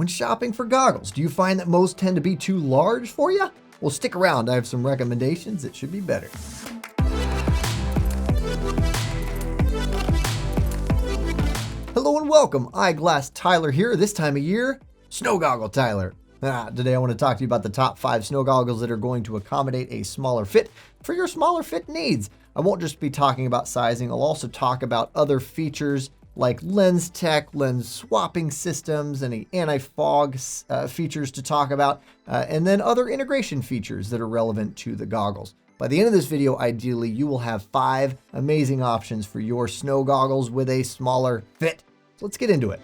When shopping for goggles, do you find that most tend to be too large for you? Well, stick around. I have some recommendations that should be better. Hello and welcome. Eyeglass Tyler here. This time of year, Snow Goggle Tyler. Today I want to talk to you about the top 5 snow goggles that are going to accommodate a smaller fit for your smaller fit needs. I won't just be talking about sizing. I'll also talk about other features like lens tech, lens swapping systems, any anti-fog features to talk about, and then other integration features that are relevant to the goggles. By the end of this video, ideally, you will have 5 amazing options for your snow goggles with a smaller fit. So let's get into it.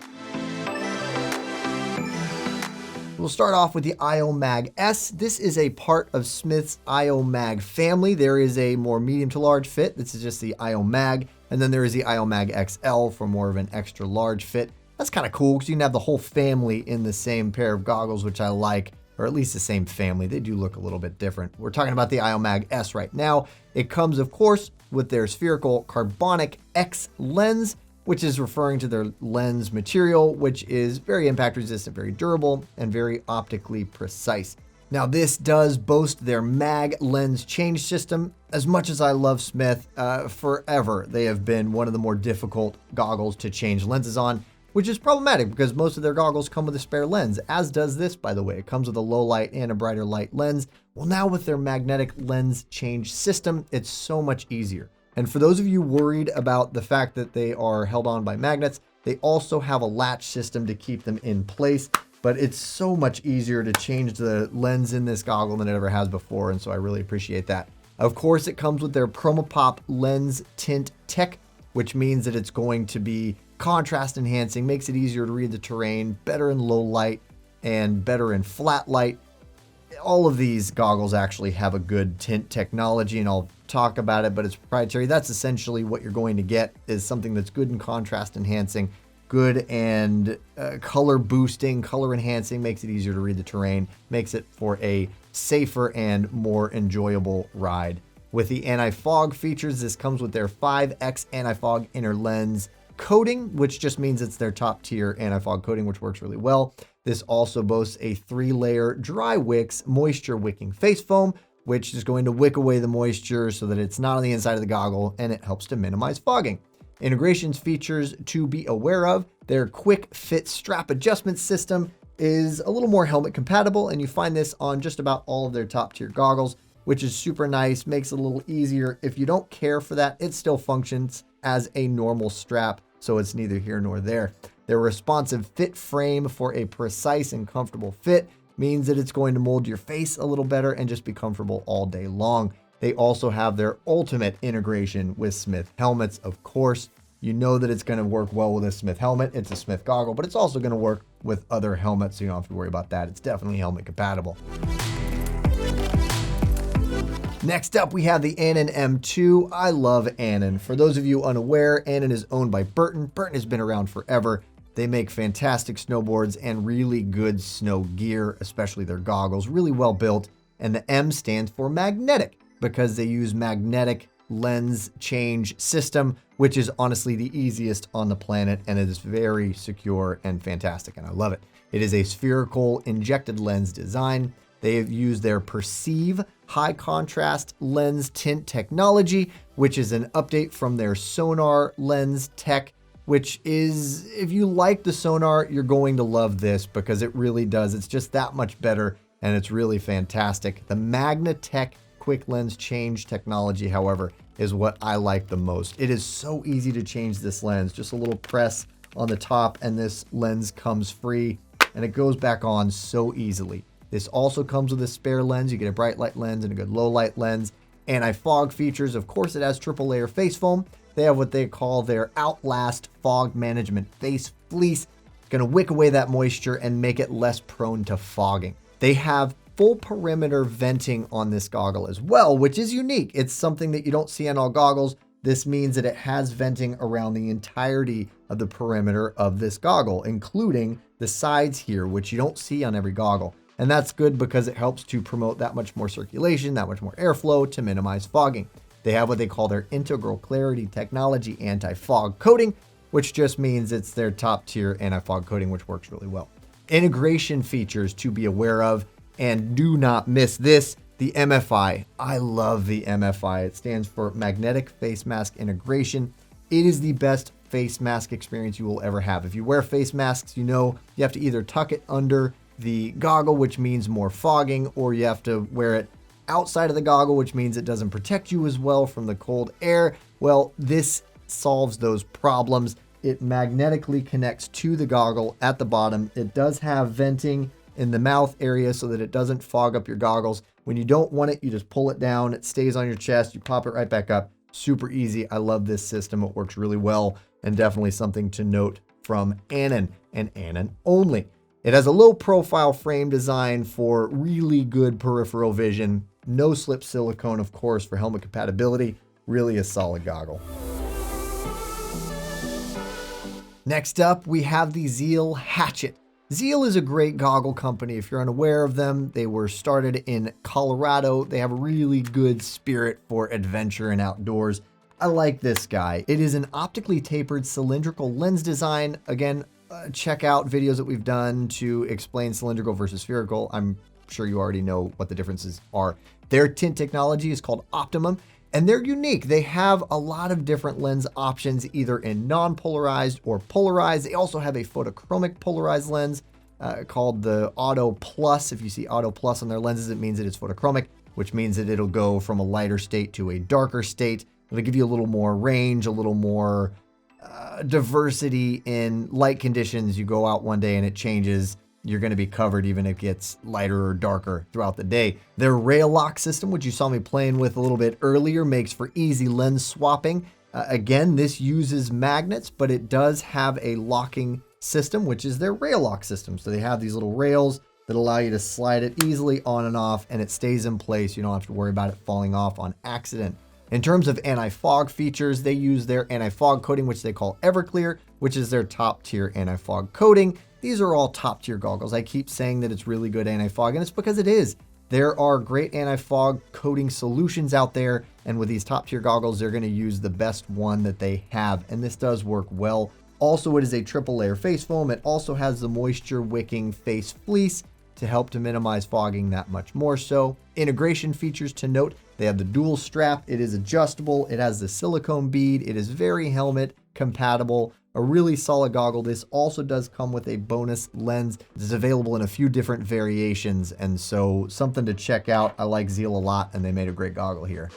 We'll start off with the IO-Mag S. This is a part of Smith's IO-Mag family. There is a more medium to large fit. This is just the IO-Mag. And then there is the IO-Mag XL for more of an extra large fit. That's kind of cool because you can have the whole family in the same pair of goggles, which I like, or at least the same family. They do look a little bit different. We're talking about the IO-Mag S right now. It comes, of course, with their spherical carbonic X lens, which is referring to their lens material, which is very impact resistant, very durable, and very optically precise. Now, this does boast their mag lens change system. As much as I love Smith, forever, they have been one of the more difficult goggles to change lenses on, which is problematic because most of their goggles come with a spare lens, as does this, by the way. It comes with a low light and a brighter light lens. Well, now with their magnetic lens change system, it's so much easier. And for those of you worried about the fact that they are held on by magnets, they also have a latch system to keep them in place, but it's so much easier to change the lens in this goggle than it ever has before, and so I really appreciate that. Of course, it comes with their PromoPop lens tint tech, which means that it's going to be contrast enhancing, makes it easier to read the terrain, better in low light, and better in flat light. All of these goggles actually have a good tint technology, and I'll talk about it, but it's proprietary. That's essentially what you're going to get, is something that's good in contrast enhancing, good and color boosting, color enhancing, makes it easier to read the terrain, makes it for a safer and more enjoyable ride. With the anti-fog features, this comes with their 5X anti-fog inner lens coating, which just means it's their top tier anti-fog coating, which works really well. This also boasts a 3-layer dry wicks moisture wicking face foam, which is going to wick away the moisture so that it's not on the inside of the goggle, and it helps to minimize fogging. Integrations features to be aware of: their quick fit strap adjustment system is a little more helmet compatible, and you find this on just about all of their top tier goggles, which is super nice, makes it a little easier. If you don't care for that, it still functions as a normal strap, so it's neither here nor there. Their responsive fit frame for a precise and comfortable fit means that it's going to mold your face a little better and just be comfortable all day long. They also have their ultimate integration with Smith helmets. Of course, you know that it's going to work well with a Smith helmet. It's a Smith goggle, but it's also going to work with other helmets, so you don't have to worry about that. It's definitely helmet compatible. Next up, we have the Anon M2. I love Anon. For those of you unaware, Anon is owned by Burton. Burton has been around forever. They make fantastic snowboards and really good snow gear, especially their goggles, really well built. And the M stands for magnetic because they use magnetic lens change system, which is honestly the easiest on the planet, and it is very secure and fantastic, and I love it. It is a spherical injected lens design. They have used their Perceive high contrast lens tint technology, which is an update from their Sonar lens tech, which is, if you like the Sonar, you're going to love this because it really does. It's just that much better, and it's really fantastic. The Magnatech quick lens change technology, however, is what I like the most. It is so easy to change this lens. Just a little press on the top, and this lens comes free, and it goes back on so easily. This also comes with a spare lens. You get a bright light lens and a good low light lens. Anti-fog features, of course, it has triple layer face foam. They have what they call their Outlast Fog Management Face Fleece. It's going to wick away that moisture and make it less prone to fogging. They have full perimeter venting on this goggle as well, which is unique. It's something that you don't see on all goggles. This means that it has venting around the entirety of the perimeter of this goggle, including the sides here, which you don't see on every goggle. And that's good because it helps to promote that much more circulation, that much more airflow to minimize fogging. They have what they call their Integral Clarity Technology Anti-Fog Coating, which just means it's their top tier anti-fog coating, which works really well. Integration features to be aware of, and do not miss this, the MFI. I love the MFI. It stands for Magnetic Face Mask Integration. It is the best face mask experience you will ever have. If you wear face masks, you know you have to either tuck it under the goggle, which means more fogging, or you have to wear it outside of the goggle, which means it doesn't protect you as well from the cold air. Well, this solves those problems. It magnetically connects to the goggle at the bottom. It does have venting in the mouth area so that it doesn't fog up your goggles. When you don't want it, you just pull it down. It stays on your chest. You pop it right back up. Super easy. I love this system. It works really well, and definitely something to note from Anon and Anon only. It has a low profile frame design for really good peripheral vision. No slip silicone, of course, for helmet compatibility. Really a solid goggle. Next up, we have the Zeal Hatchet. Zeal is a great goggle company. If you're unaware of them, they were started in Colorado. They have a really good spirit for adventure and outdoors. I like this guy. It is an optically tapered cylindrical lens design. Again, check out videos that we've done to explain cylindrical versus spherical. I'm sure you already know what the differences are. Their tint technology is called Optimum, and they're unique. They have a lot of different lens options, either in non-polarized or polarized. They also have a photochromic polarized lens called the Auto Plus. If you see Auto Plus on their lenses, it means that it's photochromic, which means that it'll go from a lighter state to a darker state. It'll give you a little more range, a little more diversity in light conditions. You go out one day and it changes. You're going to be covered even if it gets lighter or darker throughout the day. Their rail lock system, which you saw me playing with a little bit earlier, makes for easy lens swapping. Again, this uses magnets, but it does have a locking system, which is their rail lock system. So they have these little rails that allow you to slide it easily on and off, and it stays in place. You don't have to worry about it falling off on accident. In terms of anti-fog features, they use their anti-fog coating, which they call Everclear, which is their top tier anti-fog coating. These are all top tier goggles. I keep saying that it's really good anti-fog, and it's because it is. There are great anti-fog coating solutions out there, and with these top tier goggles, they're going to use the best one that they have, and this does work well. Also, it is a triple layer face foam. It also has the moisture wicking face fleece to help to minimize fogging that much more so. Integration features to note, they have the dual strap. It is adjustable. It has the silicone bead. It is very helmet compatible. A really solid goggle. This also does come with a bonus lens. It's available in a few different variations, and so something to check out. I like Zeal a lot, and they made a great goggle here.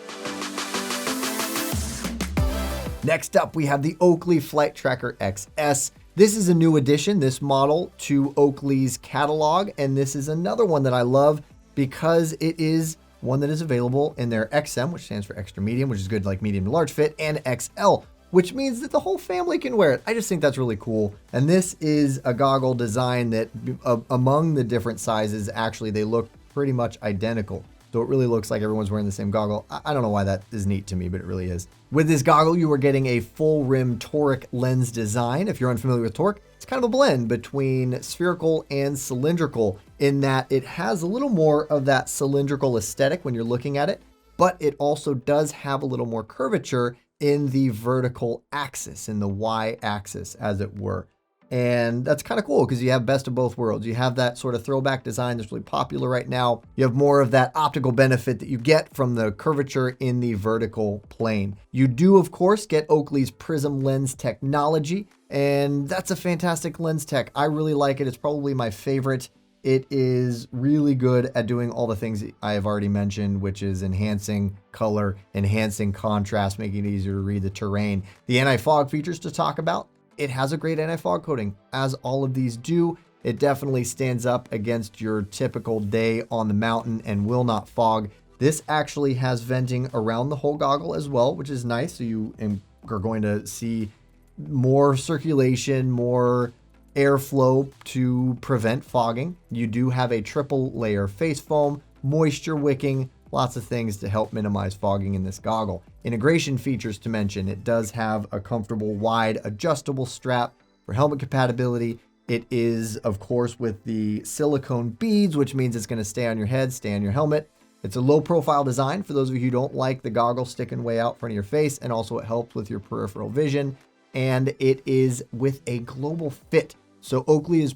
Next up, we have the Oakley Flight Tracker XS. This is a new addition, this model, to Oakley's catalog, and this is another one that I love because it is one that is available in their XM, which stands for extra medium, which is good like medium to large fit, and XL, which means that the whole family can wear it. I just think that's really cool. And this is a goggle design that among the different sizes, actually, they look pretty much identical. So it really looks like everyone's wearing the same goggle. I don't know why that is neat to me, but it really is. With this goggle, you are getting a full rim toric lens design. If you're unfamiliar with toric, it's kind of a blend between spherical and cylindrical in that it has a little more of that cylindrical aesthetic when you're looking at it, but it also does have a little more curvature in the vertical axis, in the Y-axis, as it were. And that's kind of cool because you have best of both worlds. You have that sort of throwback design that's really popular right now. You have more of that optical benefit that you get from the curvature in the vertical plane. You do, of course, get Oakley's Prism lens technology, and that's a fantastic lens tech. I really like it. It's probably my favorite. It is really good at doing all the things that I have already mentioned, which is enhancing color, enhancing contrast, making it easier to read the terrain. The anti-fog features to talk about. It has a great anti-fog coating, as all of these do. It definitely stands up against your typical day on the mountain and will not fog. This actually has venting around the whole goggle as well, which is nice. So you are going to see more circulation, more airflow to prevent fogging. You do have a triple layer face foam, moisture wicking, lots of things to help minimize fogging in this goggle. Integration features to mention, it does have a comfortable wide adjustable strap for helmet compatibility. It is, of course, with the silicone beads, which means it's going to stay on your head, stay on your helmet. It's a low profile design for those of you who don't like the goggle sticking way out front of your face, and also it helps with your peripheral vision. And it is with a global fit. So Oakley is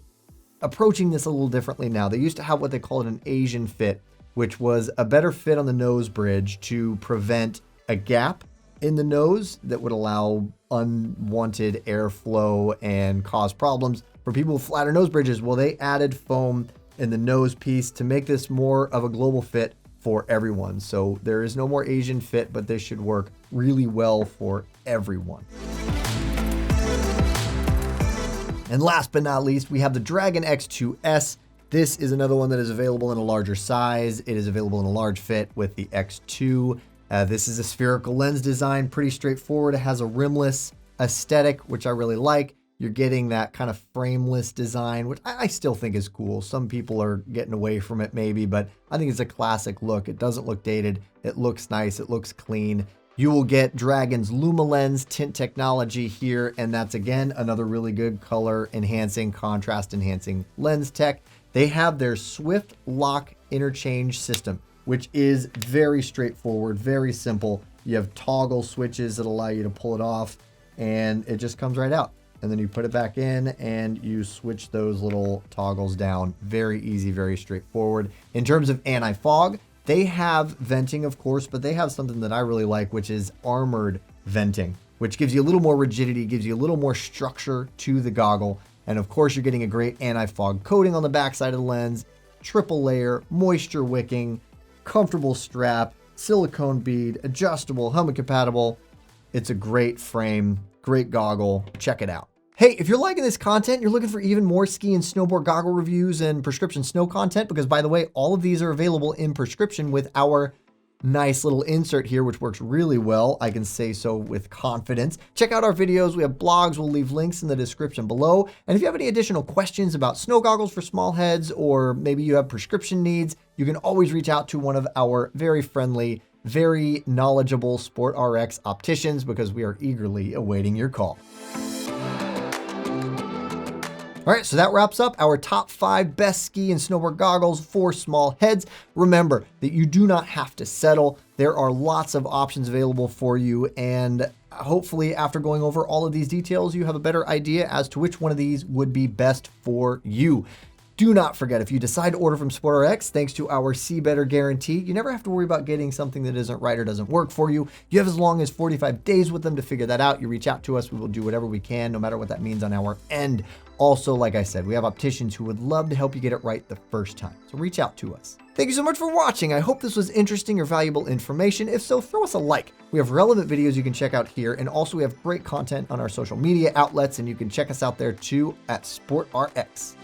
approaching this a little differently now. They used to have what they called an Asian fit, which was a better fit on the nose bridge to prevent a gap in the nose that would allow unwanted airflow and cause problems for people with flatter nose bridges. Well, they added foam in the nose piece to make this more of a global fit for everyone. So there is no more Asian fit, but this should work really well for everyone. And last but not least, we have the Dragon X2S. This is another one that is available in a larger size. It is available in a large fit with the X2. This is a spherical lens design, pretty straightforward. It has a rimless aesthetic, which I really like. You're getting that kind of frameless design, which I still think is cool. Some people are getting away from it maybe, but I think it's a classic look. It doesn't look dated. It looks nice. It looks clean. You will get Dragon's LumaLens tint technology here, and that's, again, another really good color enhancing, contrast enhancing lens tech. They have their Swift Lock interchange system, which is very straightforward, very simple. You have toggle switches that allow you to pull it off, and it just comes right out. And then you put it back in and you switch those little toggles down. Very easy, very straightforward. In terms of anti-fog, they have venting, of course, but they have something that I really like, which is armored venting, which gives you a little more rigidity, gives you a little more structure to the goggle. And of course, you're getting a great anti-fog coating on the backside of the lens, triple layer, moisture wicking, comfortable strap, silicone bead, adjustable, helmet compatible. It's a great frame, great goggle. Check it out. Hey, if you're liking this content, you're looking for even more ski and snowboard goggle reviews and prescription snow content, because by the way, all of these are available in prescription with our nice little insert here, which works really well. I can say so with confidence. Check out our videos. We have blogs. We'll leave links in the description below. And if you have any additional questions about snow goggles for small heads, or maybe you have prescription needs, you can always reach out to one of our very friendly, very knowledgeable SportRx opticians, because we are eagerly awaiting your call. All right, so that wraps up our top 5 best ski and snowboard goggles for small heads. Remember that you do not have to settle. There are lots of options available for you, and hopefully after going over all of these details, you have a better idea as to which one of these would be best for you. Do not forget, if you decide to order from SportRx, thanks to our See Better guarantee, you never have to worry about getting something that isn't right or doesn't work for you. You have as long as 45 days with them to figure that out. You reach out to us. We will do whatever we can, no matter what that means on our end. Also, like I said, we have opticians who would love to help you get it right the first time. So reach out to us. Thank you so much for watching. I hope this was interesting or valuable information. If so, throw us a like. We have relevant videos you can check out here. And also we have great content on our social media outlets, and you can check us out there too at SportRx.